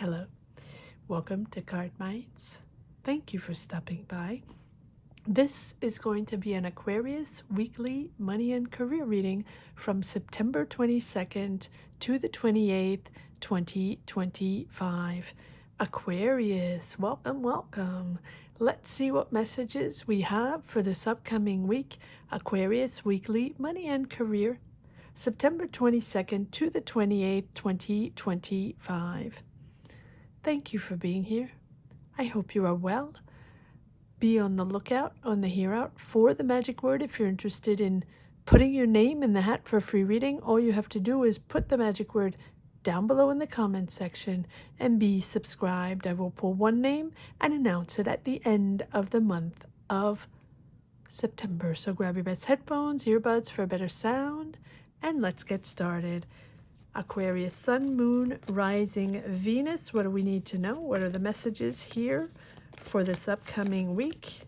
Hello, welcome to Cardminds. Thank you for stopping by. This is going to be an Aquarius weekly money and career reading from September 22nd to the 28th, 2025. Aquarius, welcome, welcome. Let's see what messages we have for this upcoming week. Aquarius weekly money and career, September 22nd to the 28th, 2025. Thank you for being here. I hope you are well. Be on the lookout, on the hear out for the magic word. If you're interested in putting your name in the hat for a free reading, all you have to do is put the magic word down below in the comment section and be subscribed. I will pull one name and announce it at the end of the month of September. So grab your best headphones, earbuds for a better sound, and let's get started. Aquarius, Sun, Moon, Rising, Venus. What do we need to know? What are the messages here for this upcoming week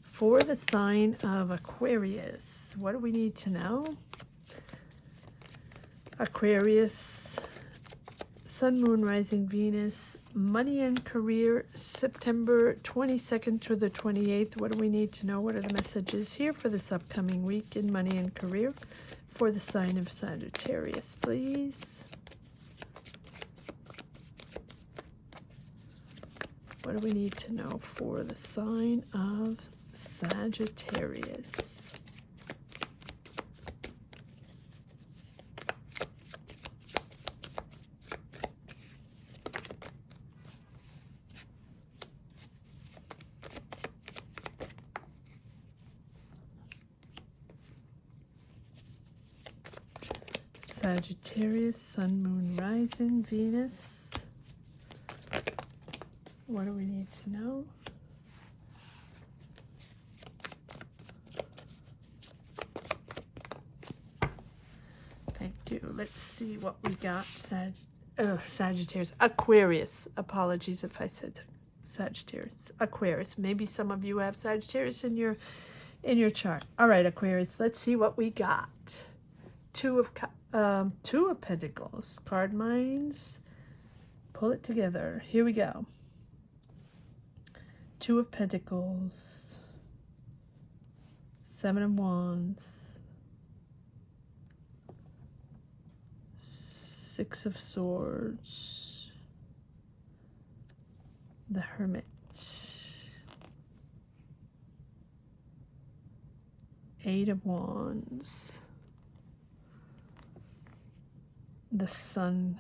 for the sign of Aquarius? What do we need to know? Aquarius, Sun, Moon, Rising, Venus, money and career, September 22nd to the 28th. What do we need to know? What are the messages here for this upcoming week in money and career for the sign of Sagittarius, please? What do we need to know for the sign of Sagittarius? Sagittarius, Sun, Moon, Rising, Venus. What do we need to know? Thank you. Let's see what we got. Sagittarius. Aquarius. Apologies if I said Sagittarius. Aquarius. Maybe some of you have Sagittarius in your chart. All right, Aquarius. Let's see what we got. Two of Pentacles. Cardminds. Pull it together. Here we go. Two of Pentacles. Seven of Wands. Six of Swords. The Hermit. Eight of Wands. The Sun.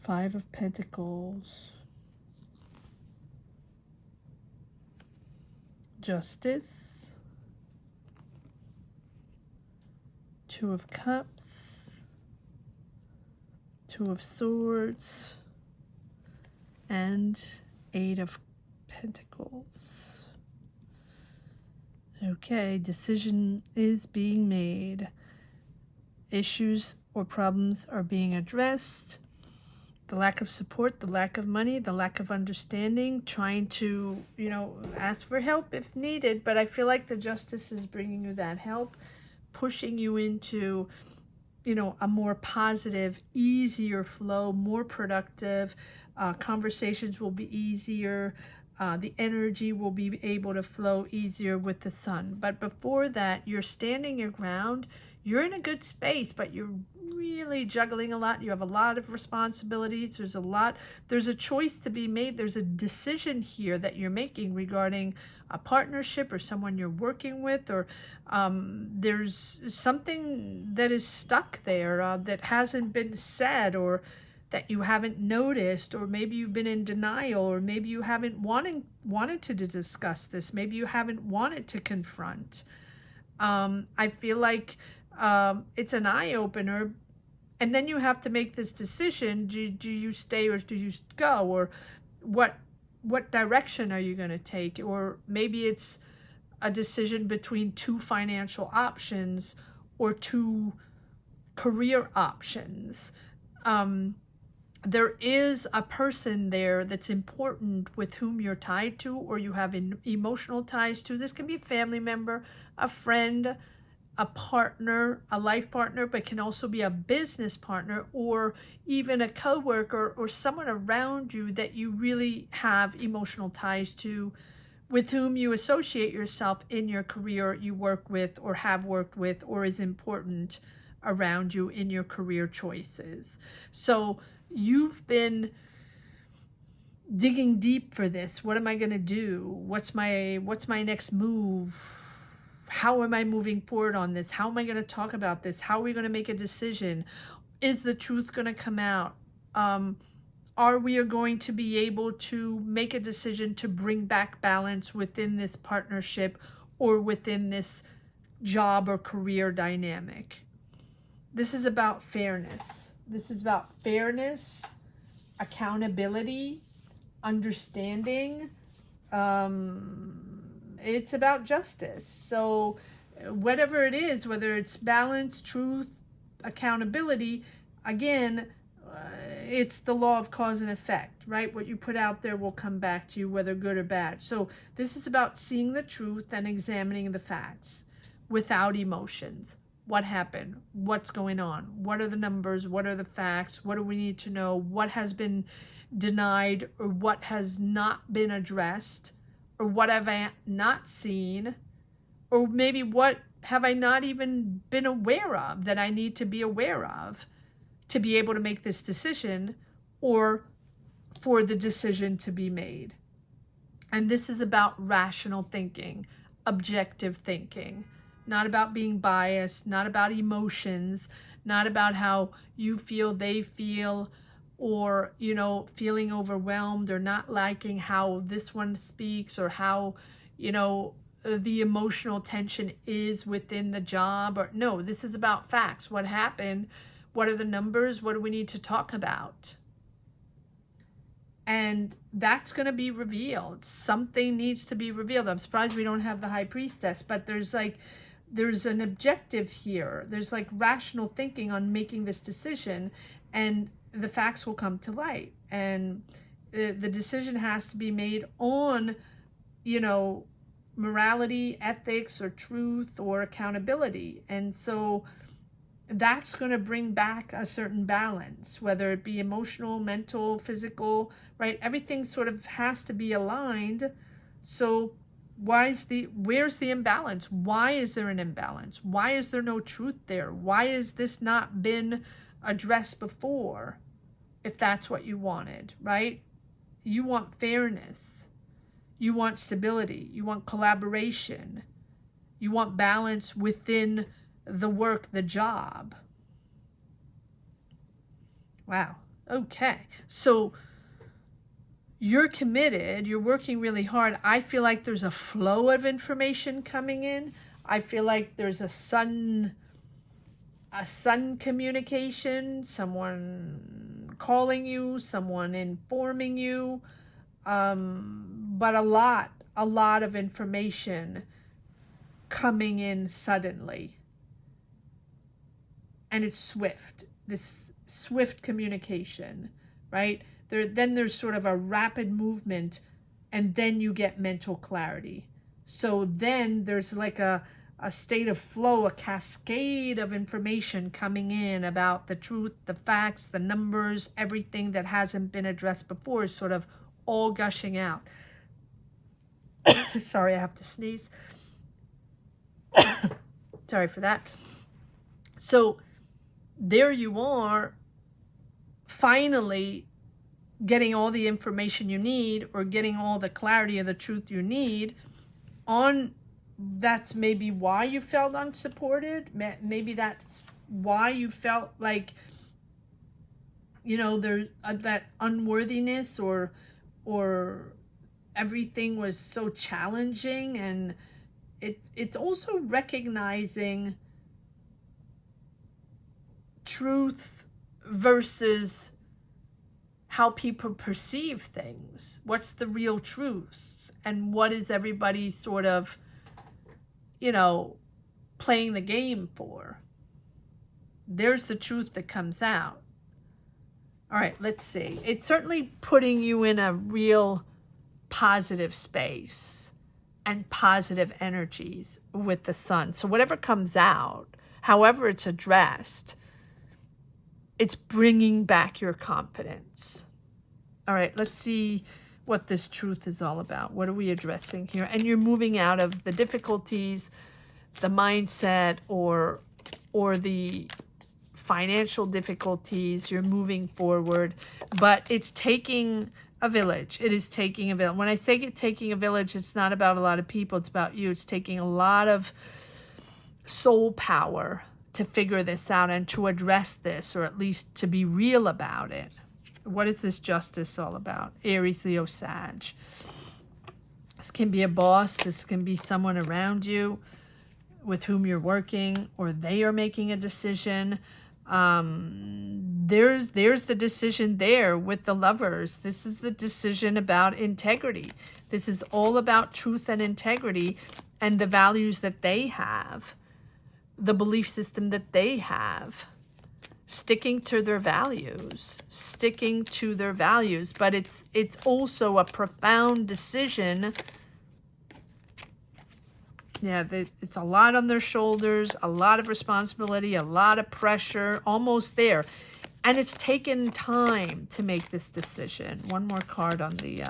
Five of Pentacles. Justice. Two of Cups. Two of Swords. And Eight of Pentacles. Okay, decision is being made. Issues or problems are being addressed. The lack of support, the lack of money, the lack of understanding, trying to, ask for help if needed. But I feel like the Justice is bringing you that help, pushing you into, a more positive, easier flow, more productive. Conversations will be easier. The energy will be able to flow easier with the Sun. But before that, you're standing your ground. You're in a good space, but you're really juggling a lot. You have a lot of responsibilities. There's a choice to be made. There's a decision here that you're making regarding a partnership or someone you're working with, or there's something that is stuck there that hasn't been said, or that you haven't noticed, or maybe you've been in denial, or maybe you haven't wanted to discuss this. Maybe you haven't wanted to confront. I feel like it's an eye-opener, and then you have to make this decision. Do you stay or do you go? Or what direction are you going to take? Or maybe it's a decision between two financial options or two career options. There is a person there that's important with whom you're tied to, or you have emotional ties to. This can be a family member, a friend, a partner, a life partner, but can also be a business partner or even a coworker or someone around you that you really have emotional ties to, with whom you associate yourself in your career you work with or have worked with or is important around you in your career choices. So you've been digging deep for this. What am I going to do? What's my next move? How am I moving forward on this? How am I going to talk about this? How are we going to make a decision? Is the truth going to come out? Are we going to be able to make a decision to bring back balance within this partnership or within this job or career dynamic? This is about fairness. This is about fairness, accountability, understanding. It's about justice. So whatever it is, whether it's balance, truth, accountability, again, it's the law of cause and effect, right? What you put out there will come back to you, whether good or bad. So this is about seeing the truth and examining the facts without emotions. What happened? What's going on? What are the numbers? What are the facts? What do we need to know? What has been denied or what has not been addressed? Or what have I not seen? Or maybe what have I not even been aware of that I need to be aware of to be able to make this decision or for the decision to be made? And this is about rational thinking, objective thinking, not about being biased, not about emotions, not about how you feel, they feel, or, you know, feeling overwhelmed or not liking how this one speaks or how, you know, the emotional tension is within the job. Or no, this is about facts. What happened? What are the numbers? What do we need to talk about? And that's going to be revealed. Something needs to be revealed. I'm surprised we don't have the high priestess, but there's an objective here. There's like rational thinking on making this decision, and the facts will come to light. And the decision has to be made on, you know, morality, ethics, or truth, or accountability. And so that's going to bring back a certain balance, whether it be emotional, mental, physical, right? Everything sort of has to be aligned. So where's the imbalance? Why is there an imbalance? Why is there no truth there? Why has this not been addressed before? If that's what you wanted, right? You want fairness. You want stability. You want collaboration. You want balance within the work, the job. Wow. Okay. So you're committed. You're working really hard. I feel like there's a flow of information coming in. I feel like there's a sun communication, someone calling you, someone informing you, but a lot of information coming in suddenly. And it's swift, this swift communication, right? Then there's sort of a rapid movement, and then you get mental clarity. So then there's like a state of flow, a cascade of information coming in about the truth, the facts, the numbers, everything that hasn't been addressed before is sort of all gushing out. Sorry, I have to sneeze. Sorry for that. So there you are, finally getting all the information you need, or getting all the clarity of the truth you need on. That's maybe why you felt unsupported. Maybe that's why you felt like, you know, there that unworthiness, or everything was so challenging. And it's also recognizing truth versus how people perceive things. What's the real truth, and what is everybody sort of, you know, playing the game for? There's the truth that comes out. All right, let's see. It's certainly putting you in a real positive space. and positive energies with the sun. So whatever comes out, however it's addressed, it's bringing back your confidence. All right, let's see what this truth is all about. What are we addressing here? And you're moving out of the difficulties, the mindset, or the financial difficulties. You're moving forward, but it's taking a village. It is taking a village. When I say taking a village, it's not about a lot of people. It's about you. It's taking a lot of soul power to figure this out and to address this, or at least to be real about it. What is this justice all about? Aries, Leo, Sag. This can be a boss. This can be someone around you with whom you're working, or they are making a decision. There's the decision there with the Lovers. This is the decision about integrity. This is all about truth and integrity and the values that they have, the belief system that they have, sticking to their values, but it's also a profound decision. Yeah, it's a lot on their shoulders, a lot of responsibility, a lot of pressure, almost there. And it's taken time to make this decision. One more card on the,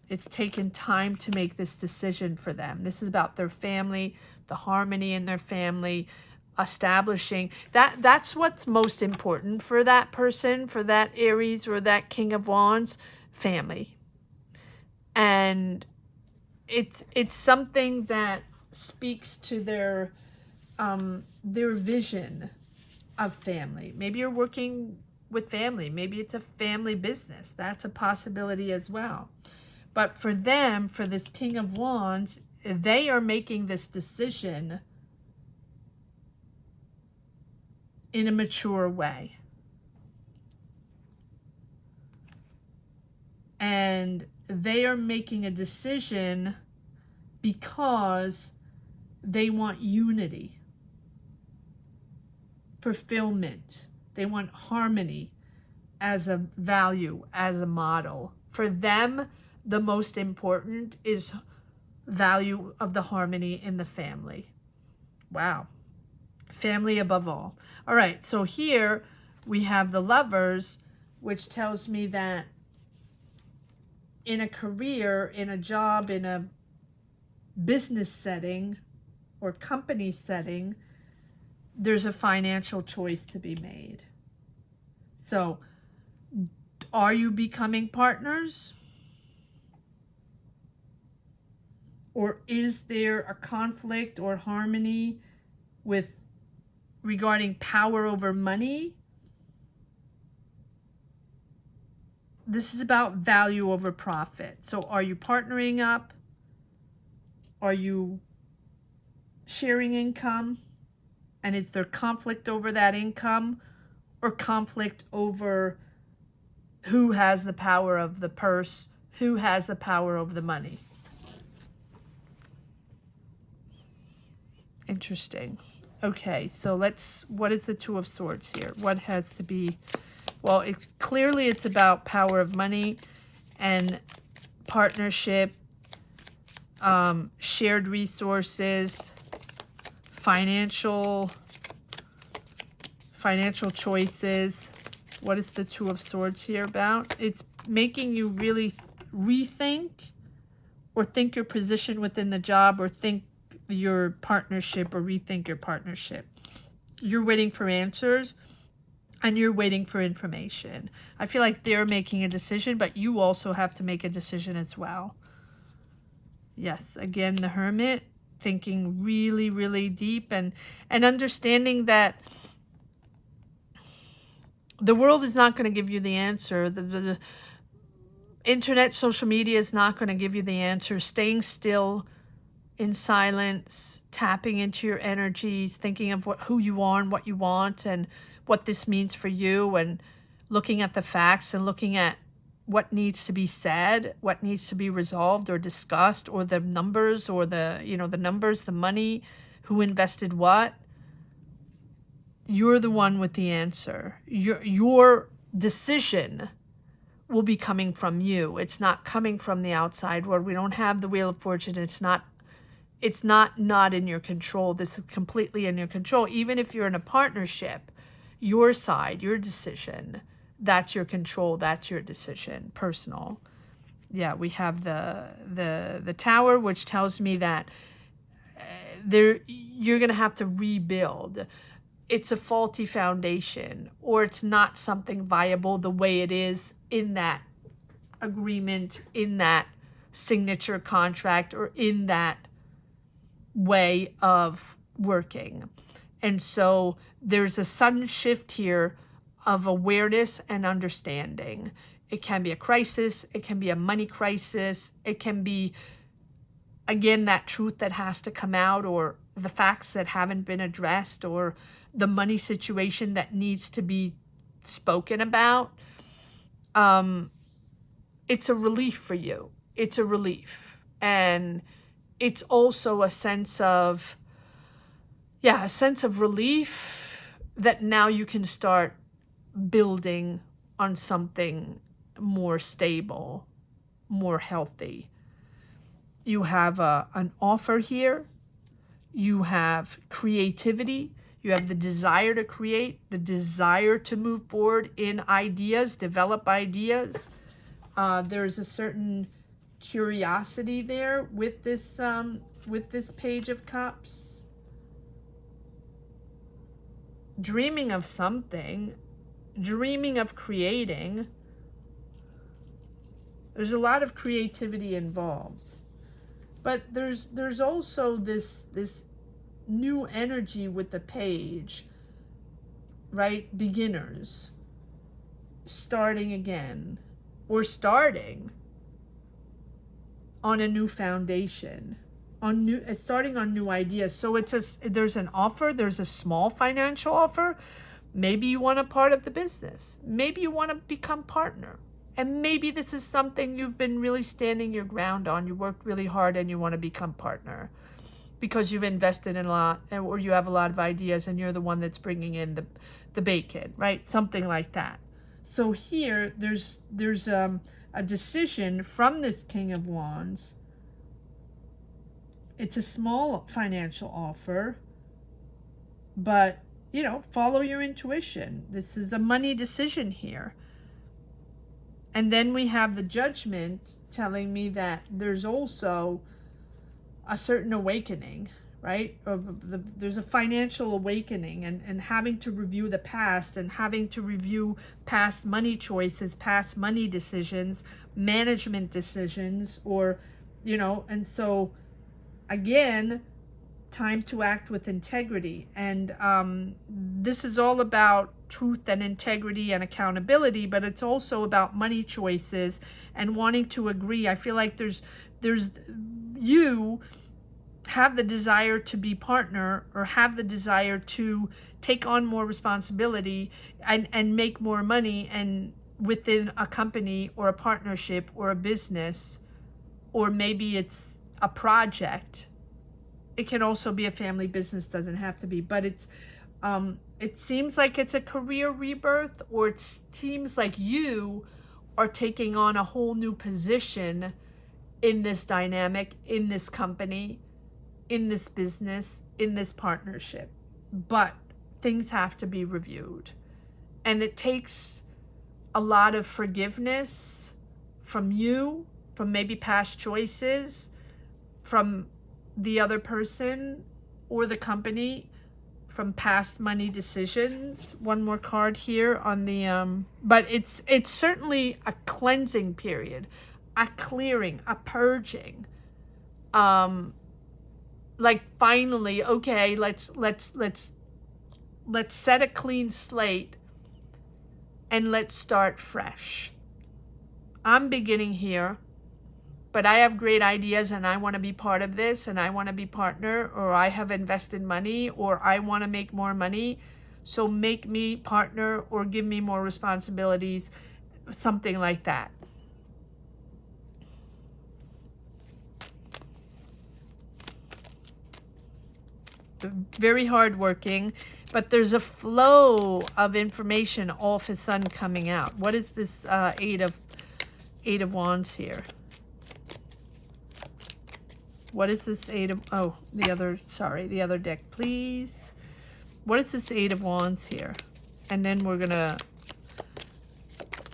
it's taken time to make this decision for them. This is about their family, the harmony in their family, establishing. That's what's most important for that person, for that Aries or that King of Wands, family. And it's something that speaks to their vision of family. Maybe you're working with family. Maybe it's a family business. That's a possibility as well. But for them, for this King of Wands, they are making this decision in a mature way. And they are making a decision because they want unity, fulfillment. They want harmony as a value, as a model. For them, the most important is value of the harmony in the family. Wow. Family above all. All right, so here we have the Lovers, which tells me that in a career, in a job, in a business setting or company setting, there's a financial choice to be made. So, are you becoming partners? Or is there a conflict or harmony with regarding power over money? This is about value over profit. So are you partnering up? Are you sharing income? And is there conflict over that income, or conflict over who has the power of the purse, who has the power over the money? Interesting. Okay, so what is the Two of Swords here? What has to be, well, it's about power of money and partnership, shared resources, financial choices. What is the Two of Swords here about? It's making you really rethink or think your position within the job, or think your partnership, or rethink your partnership. You're waiting for answers and you're waiting for information. I feel like they're making a decision, but you also have to make a decision as well. Yes, again, the Hermit, thinking really, really deep and understanding that the world is not going to give you the answer. The internet, social media is not going to give you the answer. Staying still in silence, tapping into your energies, thinking of who you are and what you want and what this means for you, and looking at the facts and looking at what needs to be said, what needs to be resolved or discussed, or the numbers, or the numbers, the money, who invested what. You're the one with the answer. Your decision will be coming from you. It's not coming from the outside world. We don't have the Wheel of Fortune. It's not in your control. This is completely in your control. Even if you're in a partnership, your side, your decision, that's your control, that's your decision, personal. Yeah, we have the Tower, which tells me that you're going to have to rebuild. It's a faulty foundation, or it's not something viable the way it is in that agreement, in that signature contract, or in that way of working. And so there's a sudden shift here of awareness and understanding. It can be a crisis. It can be a money crisis. It can be, again, that truth that has to come out, or the facts that haven't been addressed, or the money situation that needs to be spoken about. It's a relief for you. It's a relief. And it's also a sense of, relief that now you can start building on something more stable, more healthy. You have an offer here. You have creativity. You have the desire to create, the desire to move forward in ideas, develop ideas. There's a certain curiosity there with this Page of Cups. Dreaming of something, dreaming of creating. There's a lot of creativity involved. But there's also this new energy with the Page, right? Beginners, starting again, or starting on a new foundation, starting on new ideas. So there's an offer, there's a small financial offer. Maybe you want a part of the business. Maybe you want to become partner. And maybe this is something you've been really standing your ground on. You worked really hard and you want to become partner because you've invested in a lot, or you have a lot of ideas and you're the one that's bringing in the bacon, right? Something like that. So here, there's a decision from this King of Wands. It's a small financial offer, but, follow your intuition. This is a money decision here. And then we have the Judgment telling me that there's also a certain awakening, right? There's a financial awakening, and having to review the past, and having to review past money choices, past money decisions, management decisions, or, and so again, time to act with integrity. And this is all about truth and integrity and accountability, but it's also about money choices and wanting to agree. I feel like there's you have the desire to be partner, or have the desire to take on more responsibility and make more money, and within a company or a partnership or a business, or maybe it's a project. It can also be a family business, doesn't have to be, but it seems like it's a career rebirth, or it seems like you are taking on a whole new position in this dynamic, in this company, in this business, in this partnership. But things have to be reviewed. And it takes a lot of forgiveness from you, from maybe past choices, from the other person or the company, from past money decisions. One more card here on the but it's certainly a cleansing period, a clearing, a purging. Like, finally, okay, let's set a clean slate and let's start fresh. I'm beginning here, but I have great ideas and I want to be part of this, and I want to be partner, or I have invested money, or I want to make more money. So make me partner, or give me more responsibilities, something like that. Very hardworking, but there's a flow of information all of a sudden coming out. What is this Eight of Eight of Wands here? What is this Eight of... Oh, the other deck, please. What is this Eight of Wands here? And then we're going to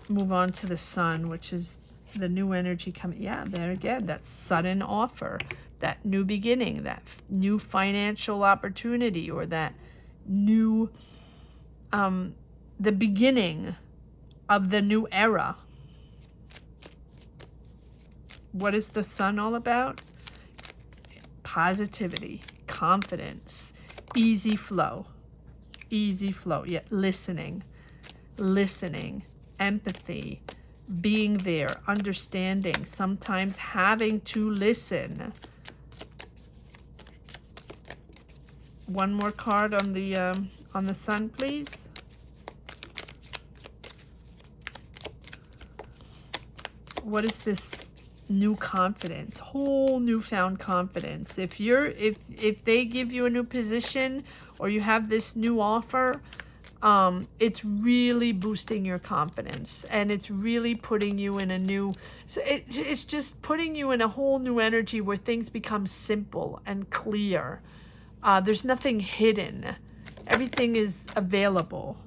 move on to the Sun, which is the new energy coming. Yeah, there again, that sudden offer, that new beginning, that new financial opportunity, or that new, the beginning of the new era. What is the Sun all about? Positivity, confidence, easy flow, yeah, listening, empathy, being there, understanding, sometimes having to listen. One more card on the Sun, please. What is this? New confidence, whole newfound confidence. If they give you a new position, or you have this new offer, it's really boosting your confidence, and it's really putting you in a new, it's just putting you in a whole new energy where things become simple and clear. There's nothing hidden. Everything is available.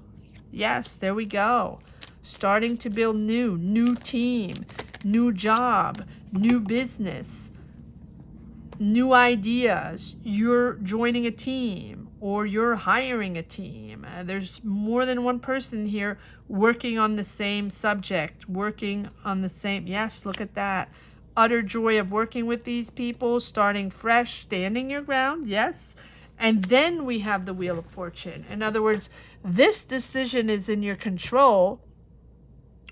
Yes, there we go. Starting to build new team, new job, new business, new ideas. You're joining a team, or you're hiring a team. There's more than one person here working on the same subject, working on the same, yes, look at that. Utter joy of working with these people, starting fresh, standing your ground, yes. And then we have the Wheel of Fortune. In other words, this decision is in your control,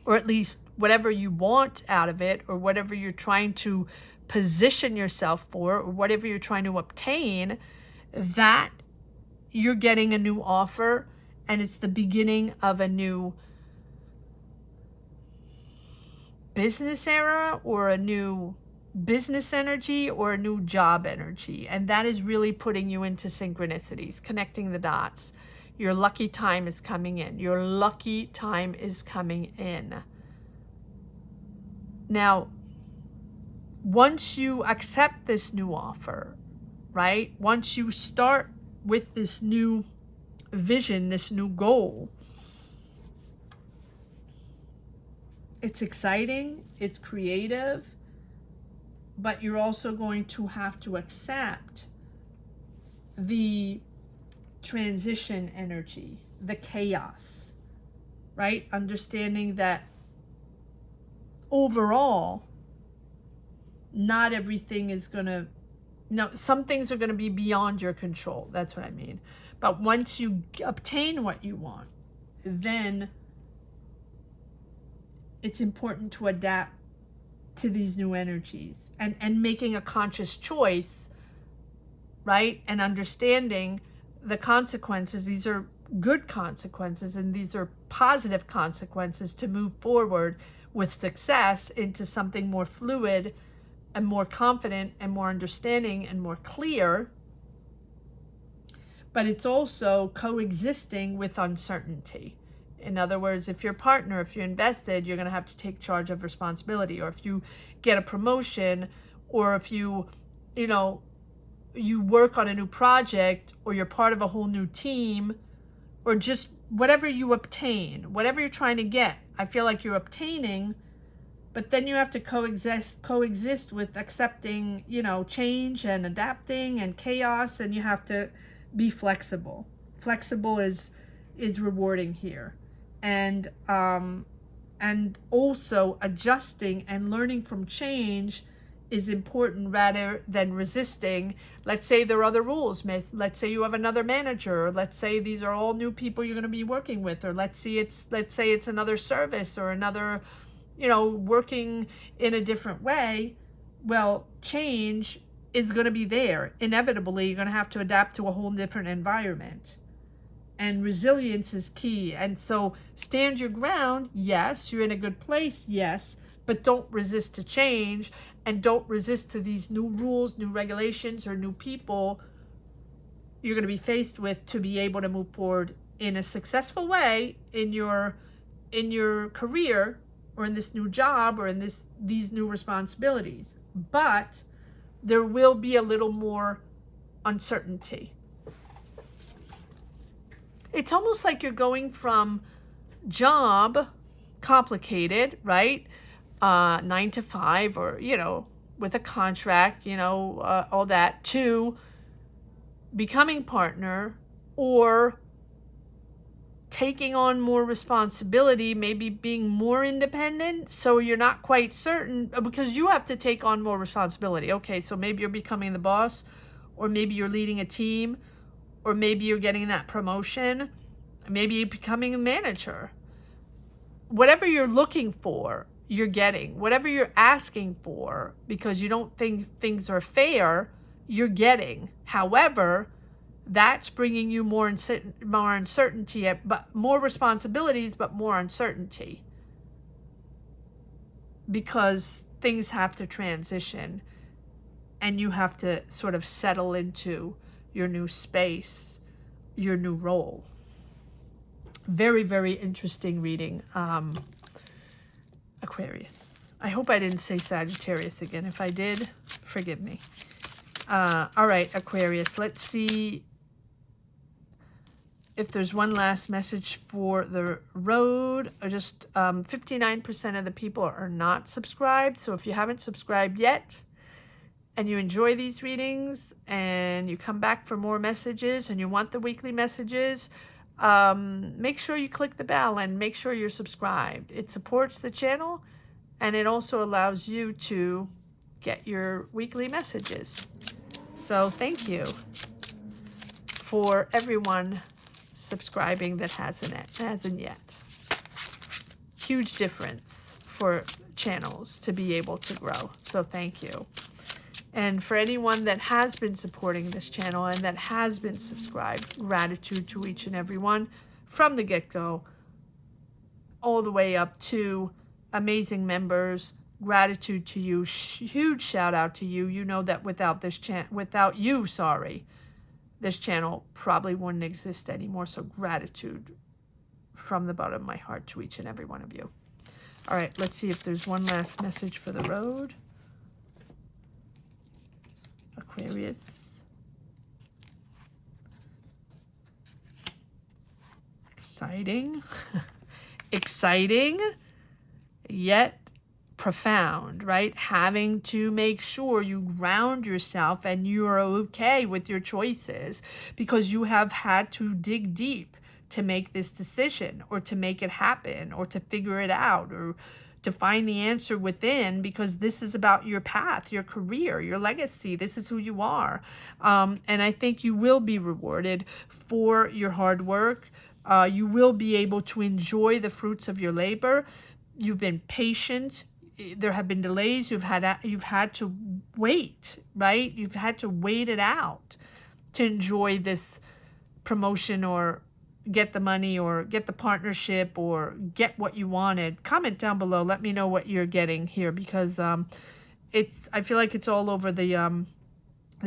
or at least whatever you want out of it, or whatever you're trying to position yourself for, or whatever you're trying to obtain, that you're getting a new offer, and it's the beginning of a new business era, or a new business energy, or a new job energy. And that is really putting you into synchronicities, connecting the dots. Your lucky time is coming in. Your lucky time is coming in. Now, once you accept this new offer, right? Once you start with this new vision, this new goal, it's exciting, it's creative, but you're also going to have to accept the transition energy, the chaos, right? Understanding that overall, not everything is going to, no, some things are going to be beyond your control. That's what I mean. But once you obtain what you want, then it's important to adapt to these new energies, and making a conscious choice, right? And understanding the consequences. These are good consequences, and these are positive consequences to move forward with success into something more fluid and more confident and more understanding and more clear. But it's also coexisting with uncertainty. In other words, if you're a partner, if you're invested, you're going to have to take charge of responsibility. Or if you get a promotion, or if you work on a new project, or you're part of a whole new team, or just whatever you obtain, whatever you're trying to get, I feel like you're obtaining, but then you have to coexist with accepting, change and adapting and chaos, and you have to be flexible. Flexible is rewarding here. And also adjusting and learning from change is important rather than resisting. Let's say there are other rules. Let's say you have another manager, or let's say these are all new people you're going to be working with, or let's say it's another service, or another, working in a different way. Well, change is going to be there. Inevitably, you're going to have to adapt to a whole different environment. And resilience is key. And so stand your ground. Yes, you're in a good place. Yes, but don't resist to change, and don't resist to these new rules, new regulations, or new people you're going to be faced with to be able to move forward in a successful way in your career, or in this new job, or in these new responsibilities. But there will be a little more uncertainty. It's almost like you're going from job, complicated, right? 9 to 5, or, with a contract, all that, to becoming partner, or taking on more responsibility, maybe being more independent. So you're not quite certain, because you have to take on more responsibility. Okay, so maybe you're becoming the boss, or maybe you're leading a team, or maybe you're getting that promotion, maybe you're becoming a manager. Whatever you're looking for, you're getting. Whatever you're asking for, because you don't think things are fair, you're getting. However, that's bringing you more uncertainty, but more responsibilities, but more uncertainty, because things have to transition and you have to sort of settle into your new space, your new role. Very, very interesting reading, Aquarius. I hope I didn't say Sagittarius again. If I did, forgive me. All right, Aquarius, let's see if there's one last message for the road. Just 59% of the people are not subscribed. So if you haven't subscribed yet and you enjoy these readings and you come back for more messages and you want the weekly messages, make sure you click the bell and make sure you're subscribed. It supports the channel, and it also allows you to get your weekly messages. So thank you for everyone subscribing that hasn't yet. Huge difference for channels to be able to grow. So thank you. And for anyone that has been supporting this channel and that has been subscribed, gratitude to each and every one from the get-go all the way up to amazing members. Gratitude to you. Huge shout out to you. You know that without this this channel probably wouldn't exist anymore. So gratitude from the bottom of my heart to each and every one of you. All right, let's see if there's one last message for the road. Aquarius. Exciting. Exciting, yet profound, right? Having to make sure you ground yourself and you're okay with your choices, because you have had to dig deep to make this decision, or to make it happen, or to figure it out, or to find the answer within, because this is about your path, your career, your legacy. This is who you are. And I think you will be rewarded for your hard work. You will be able to enjoy the fruits of your labor. You've been patient. There have been delays. You've had to wait, right? You've had to wait it out to enjoy this promotion, or get the money, or get the partnership, or get what you wanted. Comment down below. Let me know what you're getting here, because I feel like it's all over the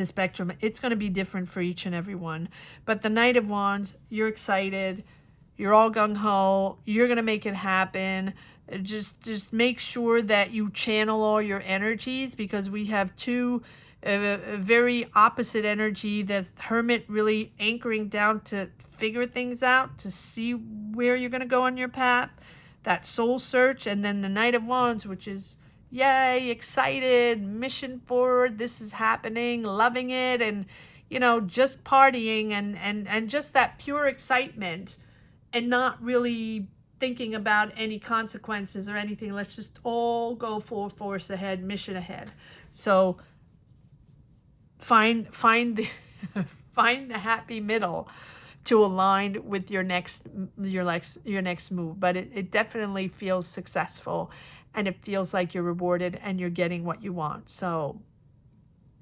spectrum. It's going to be different for each and every one. But the Knight of Wands, you're excited. You're all gung-ho. You're going to make it happen. Just make sure that you channel all your energies, because we have two very opposite energy. The Hermit really anchoring down to figure things out, to see where you're going to go on your path, that soul search. And then the Knight of Wands, which is yay, excited, mission forward, this is happening, loving it, and just partying, and just that pure excitement, and not really thinking about any consequences or anything. Let's just all go full force ahead, mission ahead. So find the find the happy middle to align with your next move. But it definitely feels successful, and it feels like you're rewarded and you're getting what you want. So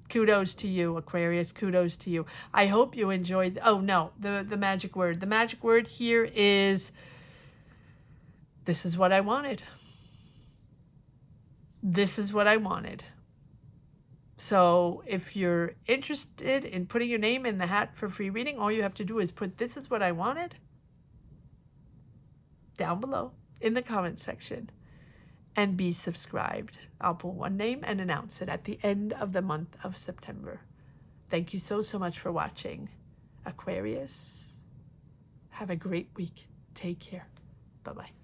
kudos to you, Aquarius. Kudos to you. I hope you enjoyed. Oh no, the magic word. The magic word here is, this is what I wanted. This is what I wanted. So if you're interested in putting your name in the hat for free reading, all you have to do is put "this is what I wanted" down below in the comment section. and be subscribed. I'll pull one name and announce it at the end of the month of September. Thank you so much for watching. Aquarius, have a great week. Take care. Bye-bye.